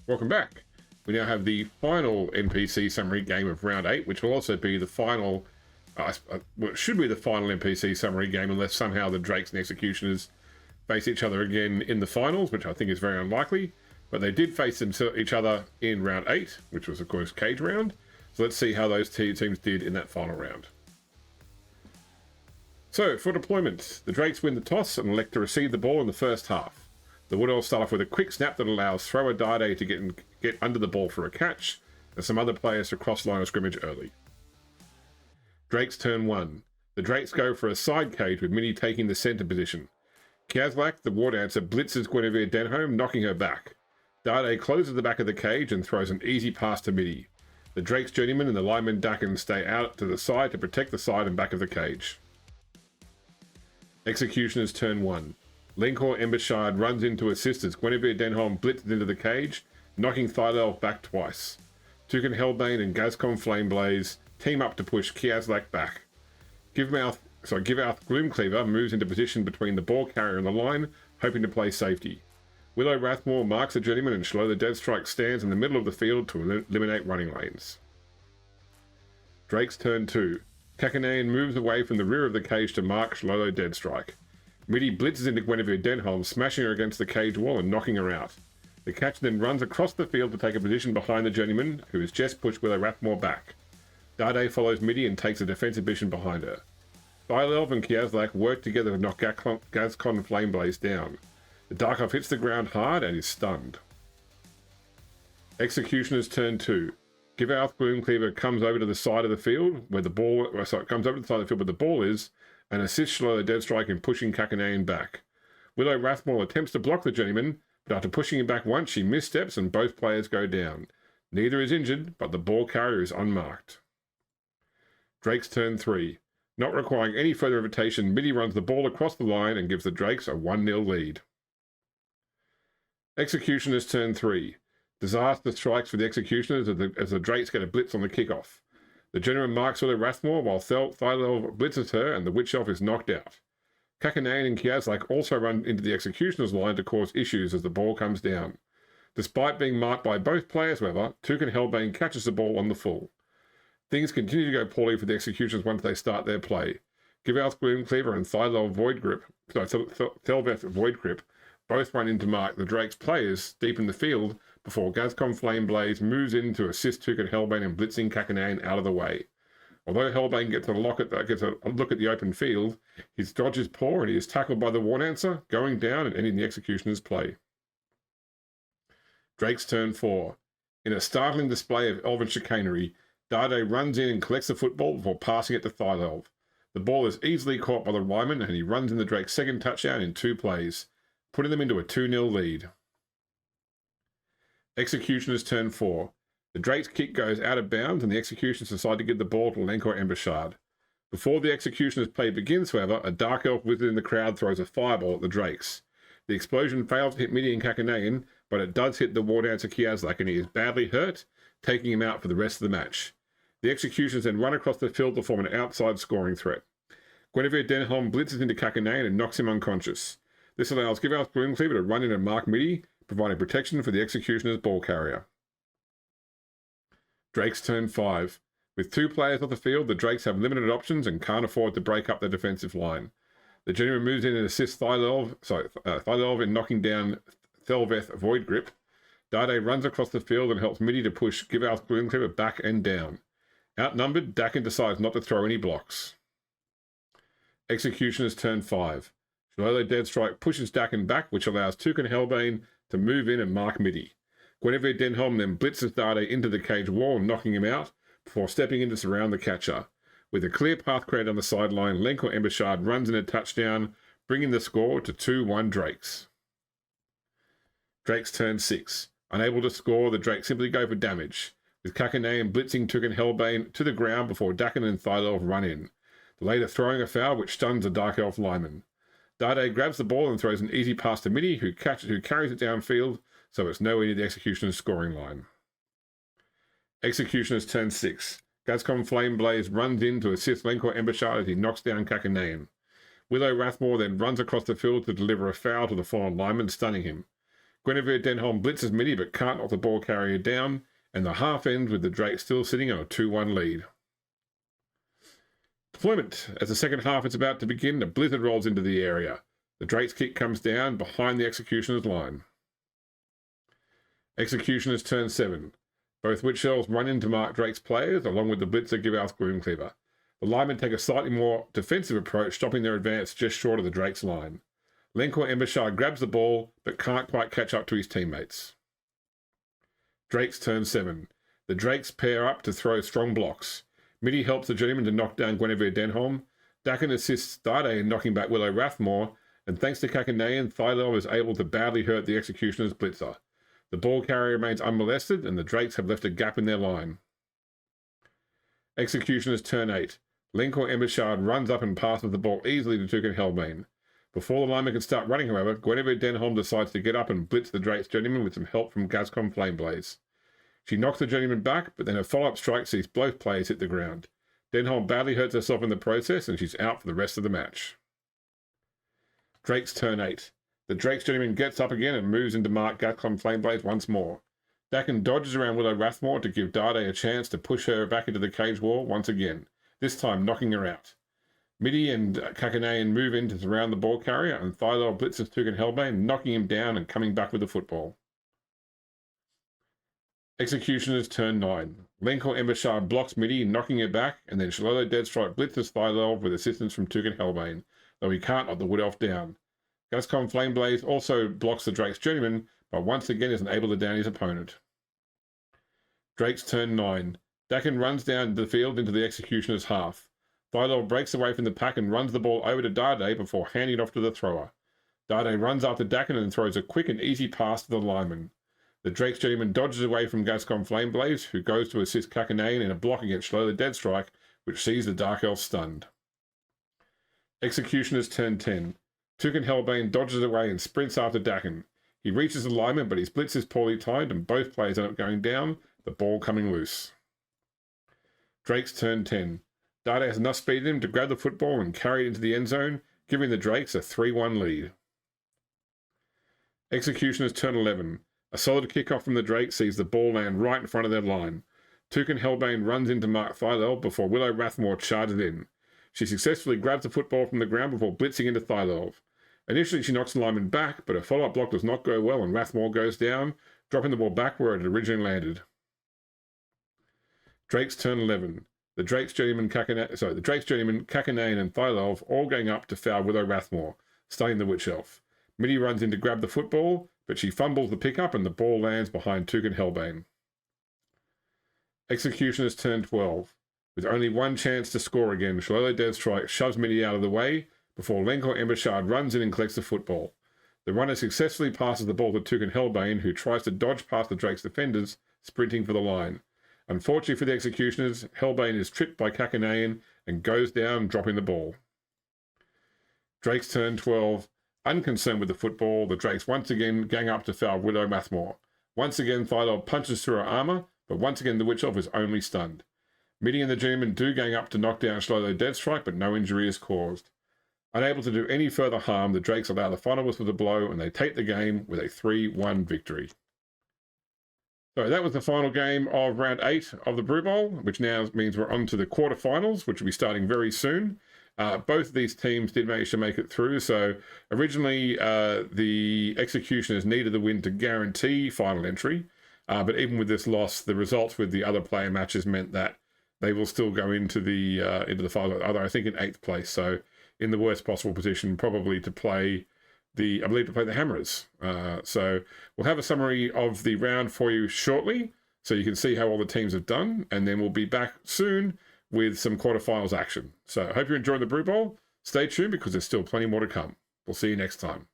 Welcome back. We now have the final NPC summary game of round 8, which will also be the final, well, it should be the final NPC summary game unless somehow the Drakes and Executioners face each other again in the finals, which I think is very unlikely. But they did face each other in round 8, which was of course Cage round. So let's see how those two teams did in that final round. So for deployment, the Drakes win the toss and elect to receive the ball in the first half. The Wood Elves start off with a quick snap that allows thrower Darday to get under the ball for a catch, and some other players to cross line of scrimmage early. Drakes turn 1. The Drakes go for a side cage with Minnie taking the centre position. Kiazlak, the War Dancer, blitzes Guinevere Denholm, knocking her back. Darday closes the back of the cage and throws an easy pass to Minnie. The Drakes journeyman and the lineman Dakin stay out to the side to protect the side and back of the cage. Executioners turn 1. Lenkor Embershard runs in to assist as Guinevere Denholm blitzes into the cage, knocking Thylelf back twice. Toucan Hellbane and Gazcon Flameblaze team up to push Kiazlak back. Giveouth Gloomcleaver moves into position between the ball carrier and the line, hoping to play safety. Willow Rathmore marks the journeyman and Shlo the Deadstrike stands in the middle of the field to eliminate running lanes. Drakes turn 2. Kakanayan moves away from the rear of the cage to mark Shlo the Deadstrike. Midi blitzes into Guinevere Denholm, smashing her against the cage wall and knocking her out. The catcher then runs across the field to take a position behind the journeyman, who has just pushed Willow Rathmore back. Darday follows Midi and takes a defensive position behind her. Thylelf and Kiazlak work together to knock Gazcon Flameblaze down. The Dark Elf hits the ground hard and is stunned. Executioners turn 2. Giveouth Gloomcleaver comes over to the side of the field where the ball is, and assists Shlo the Deadstrike in pushing Kakanayan back. Willow Rathmore attempts to block the journeyman, but after pushing him back once, she missteps and both players go down. Neither is injured, but the ball carrier is unmarked. Drakes turn 3. Not requiring any further invitation, Midi runs the ball across the line and gives the Drakes a 1-0 lead. Executioners turn 3. Disaster strikes for the Executioners as the Drakes get a blitz on the kickoff. The General marks Willow Rathmore while Thylelf blitzes her and the Witch Elf is knocked out. Kakanayan and Kiazlak also run into the Executioners line to cause issues as the ball comes down. Despite being marked by both players, however, Toucan Hellbane catches the ball on the full. Things continue to go poorly for the Executioners once they start their play. Giveouth Gloomcleaver and Thylelf Void Grip both run in to mark the Drakes players deep in the field before Gazcon Flameblaze moves in to assist Toucan Hellbane in blitzing Kakanayan out of the way. Although Hellbane gets a look at the open field, his dodge is poor and he is tackled by the War Dancer, going down and ending the Executioner's play. Drakes turn 4. In a startling display of elven chicanery, Darday runs in and collects the football before passing it to Thylelf. The ball is easily caught by the Ryman and he runs in the Drake's second touchdown in 2 plays, putting them into a 2-0 lead. Executioners turn 4. The Drake's kick goes out of bounds and the Executioners decide to give the ball to Lenkor Embershard. Before the Executioners' play begins, however, a Dark Elf within the crowd throws a fireball at the Drakes. The explosion fails to hit Midi and Kakanayan, but it does hit the War Dancer Kiazlak and he is badly hurt, taking him out for the rest of the match. The Executioners then run across the field to form an outside scoring threat. Guinevere Denholm blitzes into Kakanayan and knocks him unconscious. This allows Giveouth Gloomcleaver to run in and mark Midi, providing protection for the Executioner's ball carrier. Drakes turn 5. With 2 players off the field, the Drakes have limited options and can't afford to break up their defensive line. The General moves in and assists Thylelf in knocking down Thelveth Void Grip. Darday runs across the field and helps Midi to push Giveouth Gloomcleaver back and down. Outnumbered, Dakin decides not to throw any blocks. Executioners turn 5. Shlo the Deadstrike pushes Dakin back, which allows Toucan Hellbane to move in and mark Midi. Guinevere Denholm then blitzes Darday into the cage wall, knocking him out, before stepping in to surround the catcher. With a clear path created on the sideline, Lenkor Embershard runs in a touchdown, bringing the score to 2-1 Drakes. Drakes turn 6. Unable to score, the Drakes simply go for damage, with Kakanayan blitzing Toucan Hellbane to the ground before Dakin and Thylelf run in, the later throwing a foul which stuns the Dark Elf lineman. Darday grabs the ball and throws an easy pass to Midi, who carries it downfield, so it's nowhere near the Executioner's scoring line. Executioners turn 6. Gazcon Flameblaze runs in to assist Lenkor Embershard as he knocks down Kakanayan. Willow Rathmore then runs across the field to deliver a foul to the fallen lineman, stunning him. Guinevere Denholm blitzes Midi but can't knock the ball carrier down, and the half ends with the Drakes still sitting on a 2-1 lead. Deployment. As the second half is about to begin, a blizzard rolls into the area. The Drakes kick comes down behind the Executioners line. Executioners turn 7. Both Witch Elves run in to mark Drake's players, along with the blitzer Givalth Gloomcleaver. The linemen take a slightly more defensive approach, stopping their advance just short of the Drake's line. Lenkor Embershard grabs the ball, but can't quite catch up to his teammates. Drakes turn 7. The Drakes pair up to throw strong blocks. Midi helps the Journeyman to knock down Guinevere Denholm. Dakin assists Darday in knocking back Willow Rathmore, and thanks to Kakanayan, Thylel is able to badly hurt the Executioner's blitzer. The ball carrier remains unmolested, and the Drakes have left a gap in their line. Executioners turn 8. Lenkor Embershard runs up and passes the ball easily to Tuken Hellbane. Before the lineman can start running, however, Guinevere Denholm decides to get up and blitz the Drake's Journeyman with some help from Gascon Flameblaze. She knocks the Journeyman back, but then a follow-up strike sees both players hit the ground. Denholm badly hurts herself in the process, and she's out for the rest of the match. Drakes turn 8. The Drake's Journeyman gets up again and moves into mark Gascon Flameblaze once more. Dakin dodges around Willow Rathmore to give Darday a chance to push her back into the cage wall once again, this time knocking her out. Midi and Kakanayan move in to surround the ball carrier, and Thylel blitzes Tuken Hellbane, knocking him down and coming back with the football. Executioners turn 9. Lenkor Embershard blocks Midi, knocking her back, and then Shalolo Deadstrike blitzes Thylel with assistance from Tuken Hellbane, though he can't knock the Wood Elf down. Gascon Flameblaze also blocks the Drake's Journeyman, but once again isn't able to down his opponent. Drakes turn 9. Dakin runs down the field into the Executioner's half. Thylel breaks away from the pack and runs the ball over to Darday before handing it off to the thrower. Darday runs after Dakin and throws a quick and easy pass to the lineman. The Drake's Journeyman dodges away from Gascon Flameblaze, who goes to assist Kakanayan in a block against Shlola Deadstrike, which sees the Dark Elves stunned. Executioners turn 10. Tuken Hellbane dodges away and sprints after Dakin. He reaches the lineman, but his blitz is poorly timed and both players end up going down, the ball coming loose. Drakes turn 10. Darday has enough speed in him to grab the football and carry it into the end zone, giving the Drakes a 3-1 lead. Executioners turn 11. A solid kickoff from the Drakes sees the ball land right in front of their line. Tuken Hellbane runs into Mark Thylel before Willow Rathmore charges in. She successfully grabs the football from the ground before blitzing into Thylel. Initially, she knocks the lineman back, but a follow-up block does not go well and Rathmore goes down, dropping the ball back where it had originally landed. Drakes turn 11. The Drake's Journeyman, Kakanayan, and Thylel all going up to foul Willow Rathmore, stunning the Witch Elf. Midi runs in to grab the football, but she fumbles the pickup and the ball lands behind Tuken Hellbane. Executioners turn 12. With only one chance to score again, Shalola Deadstrike shoves Midi out of the way before Lenkor Embershard runs in and collects the football. The runner successfully passes the ball to Tuken Hellbane, who tries to dodge past the Drake's defenders, sprinting for the line. Unfortunately for the Executioners, Hellbane is tripped by Kakanayan and goes down, dropping the ball. Drakes turn 12. Unconcerned with the football, the Drakes once again gang up to foul Willow Rathmore. Once again, Thylel punches through her armor, but once again the Witch Elf is only stunned. Midi and the Journeyman do gang up to knock down Shlola Deadstrike, but no injury is caused. Unable to do any further harm, the Drakes allow the final whistle to blow, and they take the game with a 3-1 victory. So that was the final game of round 8 of the Brew Bowl, which now means we're on to the quarterfinals, which will be starting very soon. Both of these teams did manage to make it through. So originally, the Executioners needed the win to guarantee final entry. But even with this loss, the results with the other player matches meant that they will still go into the final, I think in 8th place. So in the worst possible position, probably to play the Hammerers. So we'll have a summary of the round for you shortly, so you can see how all the teams have done, and then we'll be back soon with some quarterfinals action. So I hope you're enjoying the Brew Bowl. Stay tuned because there's still plenty more to come. We'll see you next time.